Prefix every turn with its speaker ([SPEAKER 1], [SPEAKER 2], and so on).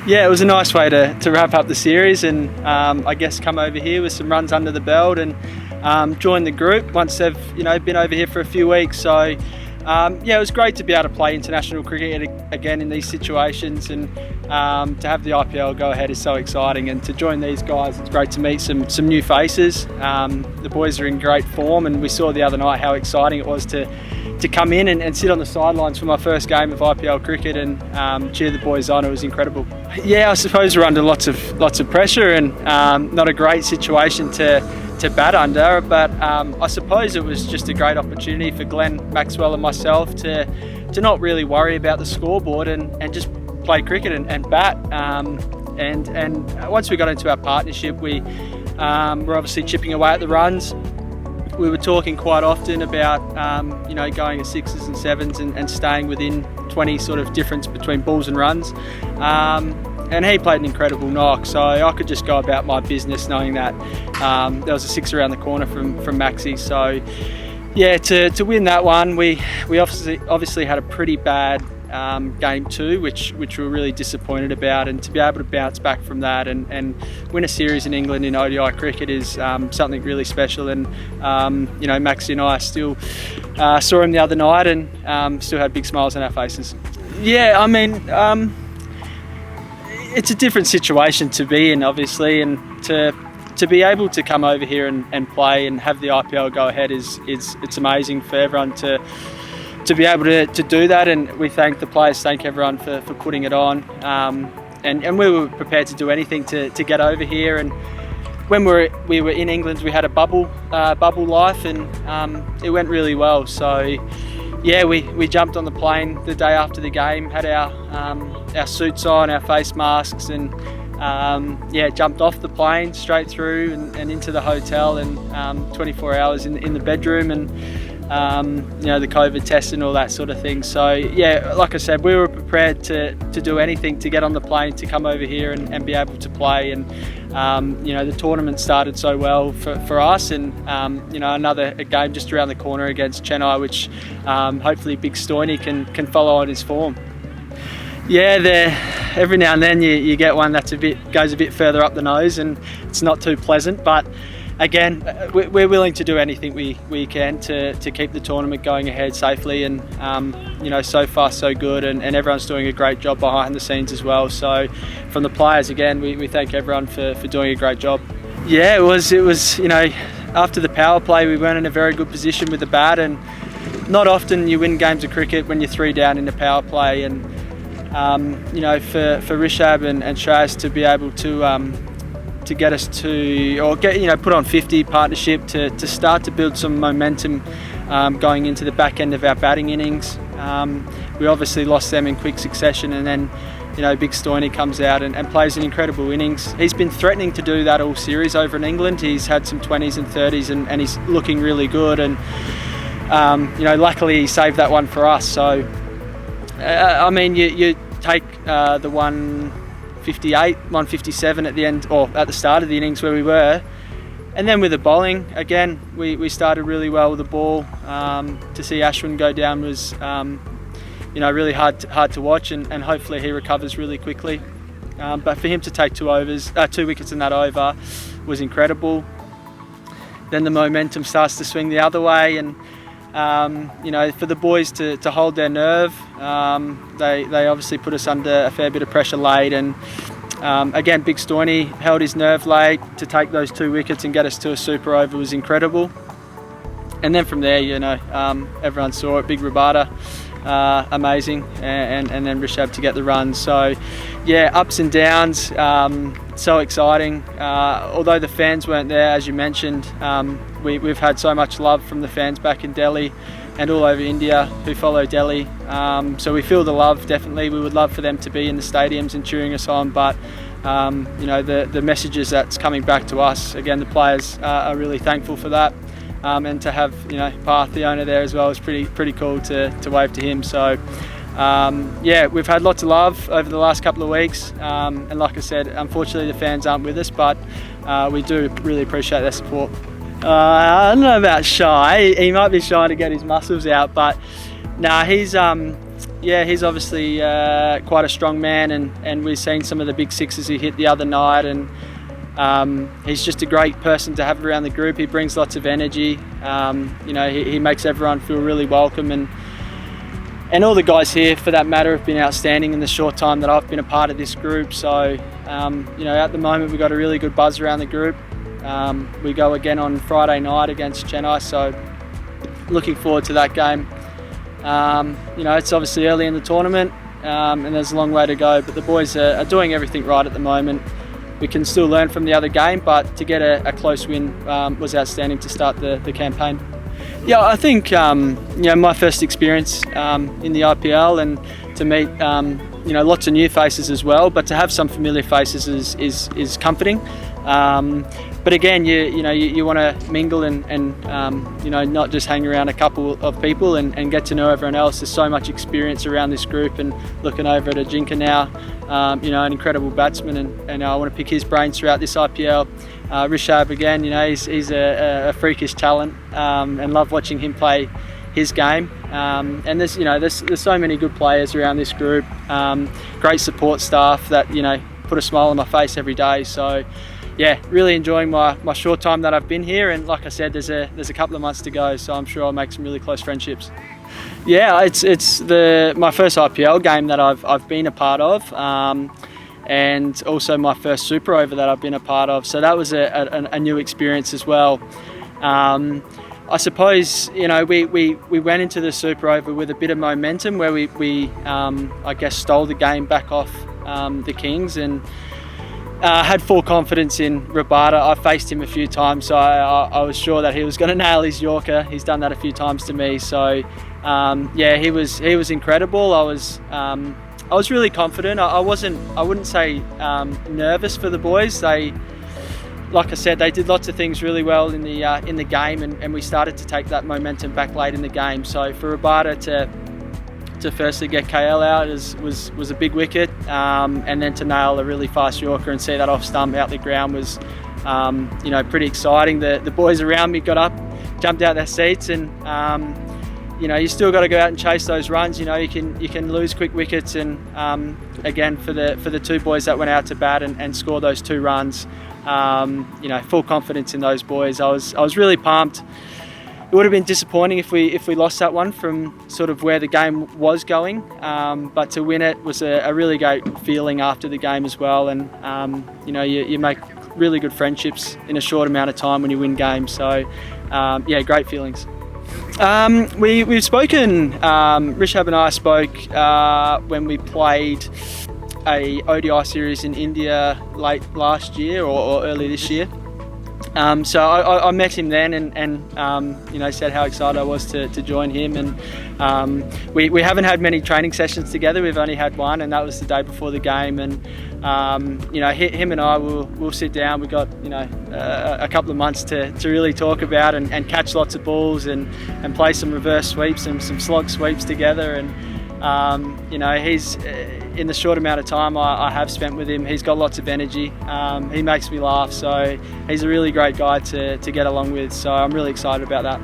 [SPEAKER 1] Yeah, it was a nice way to wrap up the series, and I guess come over here with some runs under the belt and join the group once they've been over here for a few weeks. So yeah, it was great to be able to play international cricket again in these situations, and to have the IPL go ahead is so exciting. And to join these guys, it's great to meet some new faces. The boys are in great form, and we saw the other night how exciting it was to come in and sit on the sidelines for my first game of IPL cricket and cheer the boys on. It was incredible. Yeah, I suppose we're under lots of pressure, and not a great situation to bat under, but I suppose it was just a great opportunity for Glenn, Maxwell and myself to not really worry about the scoreboard and just play cricket and bat. And once we got into our partnership, we were obviously chipping away at the runs. We were talking quite often about going at sixes and sevens and staying within 20 sort of difference between balls and runs. And he played an incredible knock, so I could just go about my business knowing that there was a six around the corner from Maxi. So yeah, to win that one, we obviously had a pretty bad game two, which we were really disappointed about, and to be able to bounce back from that and win a series in England in ODI cricket is something really special. And Maxi and I still saw him the other night and still had big smiles on our faces. Yeah, I mean, it's a different situation to be in, obviously, and to be able to come over here and play and have the IPL go ahead it's amazing for everyone to be able to do that. And we thank the players, thank everyone for putting it on, and we were prepared to do anything to get over here. And when we were in England, we had a bubble life, and it went really well. So yeah, we jumped on the plane the day after the game, had our suits on, our face masks, and jumped off the plane straight through and into the hotel, and 24 hours in the bedroom, and the COVID test and all that sort of thing. So yeah, like I said, we were prepared to do anything to get on the plane, to come over here and be able to play. And the tournament started so well for us, and another game just around the corner against Chennai, which hopefully Big Stoiny can follow on his form. Yeah, every now and then you get one that's goes a bit further up the nose, and it's not too pleasant. But again, we're willing to do anything we can to keep the tournament going ahead safely. And so far so good, and everyone's doing a great job behind the scenes as well. So from the players, again, we thank everyone for doing a great job. Yeah, it was after the power play, we weren't in a very good position with the bat, and not often you win games of cricket when you're 3 down in the power play. And for Rishabh and Shaz to be able to get us put on 50 partnership to start to build some momentum going into the back end of our batting innings. We obviously lost them in quick succession, and then Big Stoiny comes out and plays an incredible innings. He's been threatening to do that all series over in England. He's had some 20s and 30s, and he's looking really good. And luckily he saved that one for us. So I mean, you take the 158, 157 at the end, or at the start of the innings where we were, and then with the bowling, again, we started really well with the ball. To see Ashwin go down was really hard to watch, and hopefully he recovers really quickly. But for him to take 2 wickets in that over was incredible. Then the momentum starts to swing the other way, and for the boys to hold their nerve, they obviously put us under a fair bit of pressure late, and again, Big Stoiny held his nerve late to take those 2 wickets and get us to a super over was incredible. And then from there, everyone saw it. Big Rabada, amazing, and then Rishabh to get the run. So yeah, ups and downs, so exciting. Although the fans weren't there, as you mentioned, we've had so much love from the fans back in Delhi and all over India who follow Delhi. So we feel the love, definitely. We would love for them to be in the stadiums and cheering us on, but the messages that's coming back to us, again, the players are really thankful for that. And to have Parth, the owner, there as well, is pretty cool to wave to him. So we've had lots of love over the last couple of weeks, and like I said, unfortunately the fans aren't with us, but we do really appreciate their support. I don't know about shy. He might be shy to get his muscles out, but nah, he's yeah, he's obviously quite a strong man, and we've seen some of the big sixes he hit the other night, and he's just a great person to have around the group. He brings lots of energy. You know, he makes everyone feel really welcome, and all the guys here, for that matter, have been outstanding in the short time that I've been a part of this group. So, you know, at the moment we've got a really good buzz around the group. We go again on Friday night against Chennai, so looking forward to that game. You know, it's obviously early in the tournament, and there's a long way to go, but the boys are doing everything right at the moment. We can still learn from the other game, but to get a close win was outstanding to start the campaign. Yeah, I think you know, my first experience in the IPL, and to meet you know, lots of new faces as well, but to have some familiar faces is comforting. But again, you know, you want to mingle and you know, not just hang around a couple of people and get to know everyone else. There's so much experience around this group, and looking over at Ajinka now, you know, an incredible batsman, and I want to pick his brains throughout this IPL. Rishabh, again, you know, he's a freakish talent, and love watching him play his game. And there's, you know, there's so many good players around this group, great support staff that, you know, put a smile on my face every day. So yeah, really enjoying my short time that I've been here, and like I said, there's a couple of months to go, so I'm sure I'll make some really close friendships. Yeah, it's my first IPL game that I've been a part of, and also my first super over that I've been a part of, so that was a new experience as well. I suppose, you know, we went into the super over with a bit of momentum, where we I guess stole the game back off the Kings, and had full confidence in Rabada. I faced him a few times, so I was sure that he was going to nail his Yorker. He's done that a few times to me, so yeah, he was incredible. I was really confident. I wouldn't say nervous for the boys. They, like I said, they did lots of things really well in the game, and we started to take that momentum back late in the game. So for Rabada to firstly get KL out was a big wicket, and then to nail a really fast Yorker and see that off stump out the ground was you know, pretty exciting. The boys around me got up, jumped out their seats, and you know, you still got to go out and chase those runs. You know, you can lose quick wickets, and again, for the two boys that went out to bat and score those 2 runs, you know, full confidence in those boys. I was really pumped. It would have been disappointing if we lost that one from sort of where the game was going, but to win it was a really great feeling after the game as well. And you know, you make really good friendships in a short amount of time when you win games. So yeah, great feelings. We've spoken. Rishabh and I spoke when we played a ODI series in India late last year or early this year. So I met him then, and you know, said how excited I was to join him, and we haven't had many training sessions together. We've only had one, and that was the day before the game. And you know, him and I will sit down. We've got, you know, a couple of months to really talk about and catch lots of balls and play some reverse sweeps and some slog sweeps together. And you know, he's in the short amount of time I have spent with him, he's got lots of energy. He makes me laugh, so he's a really great guy to get along with. So I'm really excited about that.